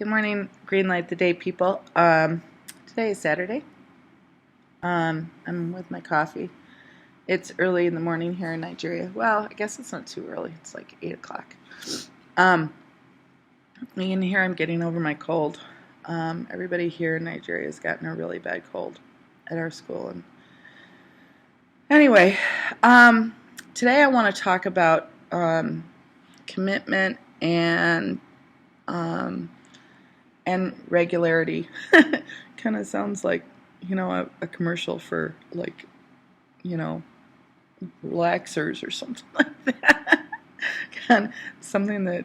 Good morning, Green Light the Day people. Today is Saturday. I'm with my coffee. It's early in the morning here in Nigeria. Well, I guess it's not too early. It's like 8 o'clock. You can hear I'm getting over my cold. Everybody here in Nigeria has gotten a really bad cold at our school. And anyway, today I want to talk about commitment and regularity. Kind of sounds like, a commercial for relaxers or something like that. Kind of something that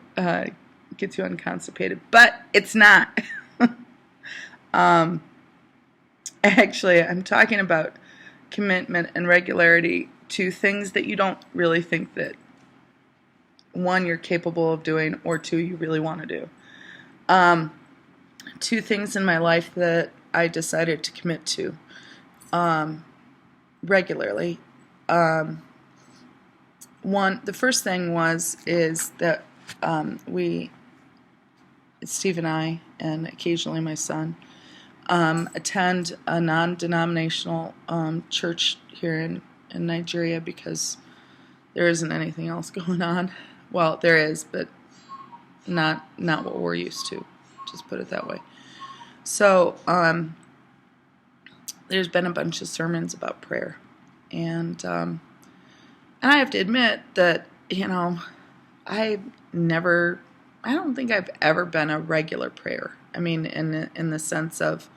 gets you unconstipated, but it's not. Actually, I'm talking about commitment and regularity to things that you don't really think that, one, you're capable of doing, or two, you really want to do. Two things in my life that I decided to commit to regularly. The first thing is that Steve and I, and occasionally my son, attend a non-denominational church here in Nigeria because there isn't anything else going on. Well, there is, but not what we're used to. Just put it that way. So there's been a bunch of sermons about prayer, and I have to admit that I don't think I've ever been a regular prayer. I mean, in the sense of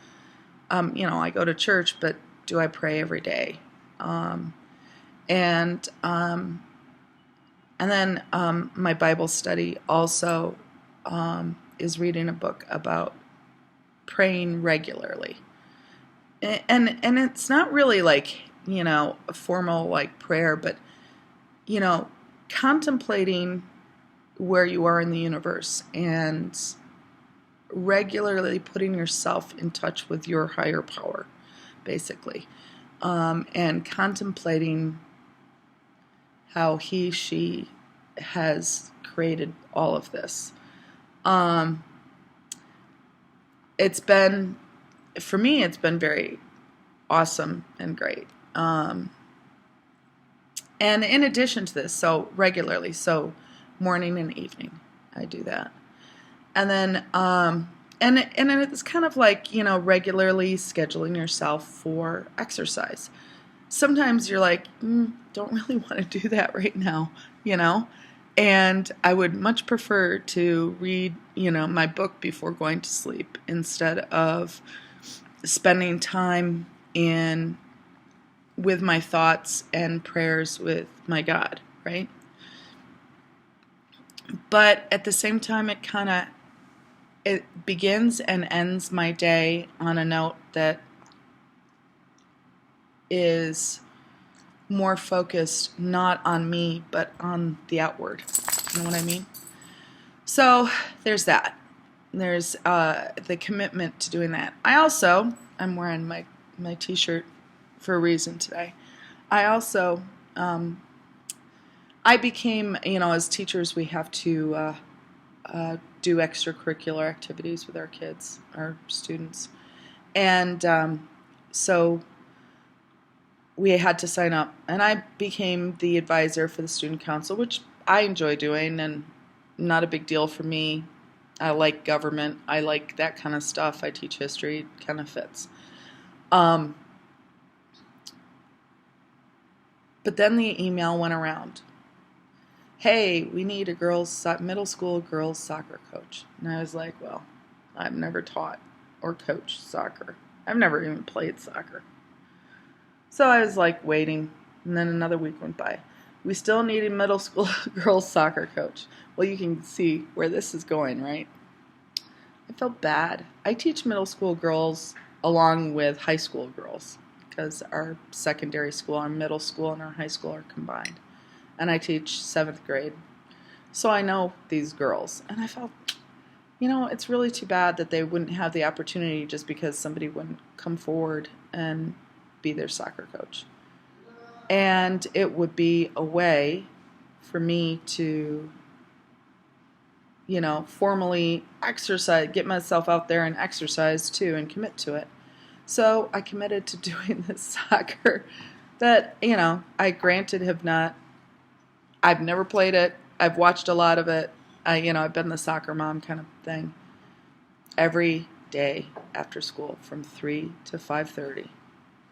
I go to church, but do I pray every day? And then my Bible study also is reading a book about praying regularly. And it's not really like, a formal like prayer, but, contemplating where you are in the universe and regularly putting yourself in touch with your higher power, basically, and contemplating how she has created all of this. For me, it's been very awesome and great. And in addition to this, so regularly, so morning and evening, I do that. And then, and it's kind of like, regularly scheduling yourself for exercise. Sometimes you're like, don't really want to do that right now, and I would much prefer to read, my book before going to sleep instead of spending time with my thoughts and prayers with my God, right? But at the same time, it begins and ends my day on a note that is more focused not on me, but on the outward. You know what I mean? So there's that. There's the commitment to doing that. I'm wearing my t-shirt for a reason today. I also, I became, as teachers, we have to do extracurricular activities with our kids, our students. And so we had to sign up, and I became the advisor for the student council, which I enjoy doing and not a big deal for me. I like government. I like that kind of stuff. I teach history. It kind of fits. But then the email went around. Hey, we need a middle school girls soccer coach. And I was like, well, I've never taught or coached soccer. I've never even played soccer. So I was like waiting, and then another week went by. We still need a middle school girls soccer coach. Well, you can see where this is going, right? I felt bad. I teach middle school girls along with high school girls because our secondary school, our middle school, and our high school are combined. And I teach 7th grade. So I know these girls. And I felt, it's really too bad that they wouldn't have the opportunity just because somebody wouldn't come forward and be their soccer coach. And it would be a way for me to formally exercise, get myself out there and exercise too and commit to it. So I committed to doing this soccer that, I granted I've never played it. I've watched a lot of it. I've been the soccer mom kind of thing. Every day after school from 3 to 5:30,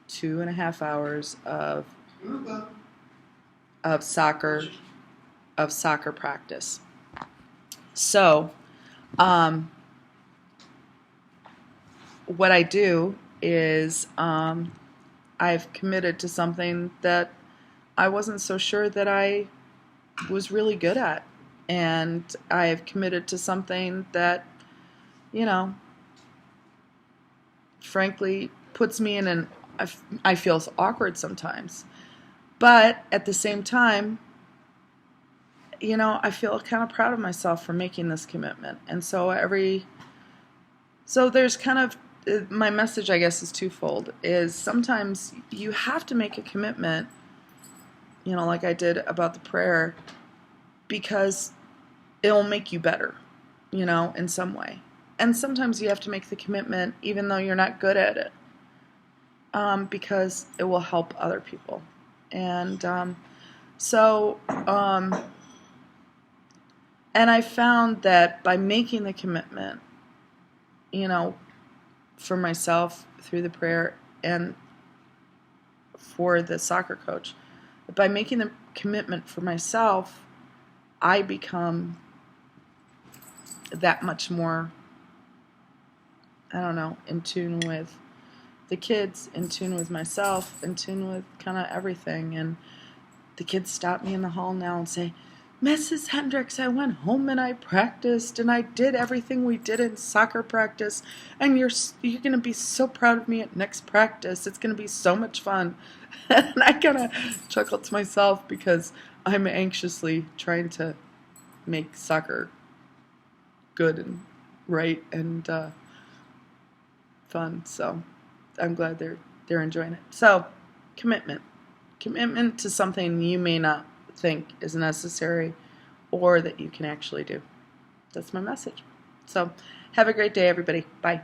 2.5 hours of soccer practice. So, what I do is I've committed to something that I wasn't so sure that I was really good at. And I've committed to something that, frankly, puts me in I feel awkward sometimes. But at the same time, I feel kind of proud of myself for making this commitment. And so there's kind of, my message, I guess, is twofold, is sometimes you have to make a commitment, like I did about the prayer, because it'll make you better, in some way. And sometimes you have to make the commitment even though you're not good at it, because it will help other people. And and I found that by making the commitment, for myself through the prayer and for the soccer coach, by making the commitment for myself, I become that much more, in tune with the kids, in tune with myself, in tune with kind of everything. And the kids stop me in the hall now and say, "Mrs. Hendricks, I went home and I practiced and I did everything we did in soccer practice, and you're going to be so proud of me at next practice. It's going to be so much fun." And I kind of chuckle to myself because I'm anxiously trying to make soccer good and right and fun. So I'm glad they're enjoying it. So commitment to something you may not think is necessary or that you can actually do. That's my message. So have a great day, everybody. Bye.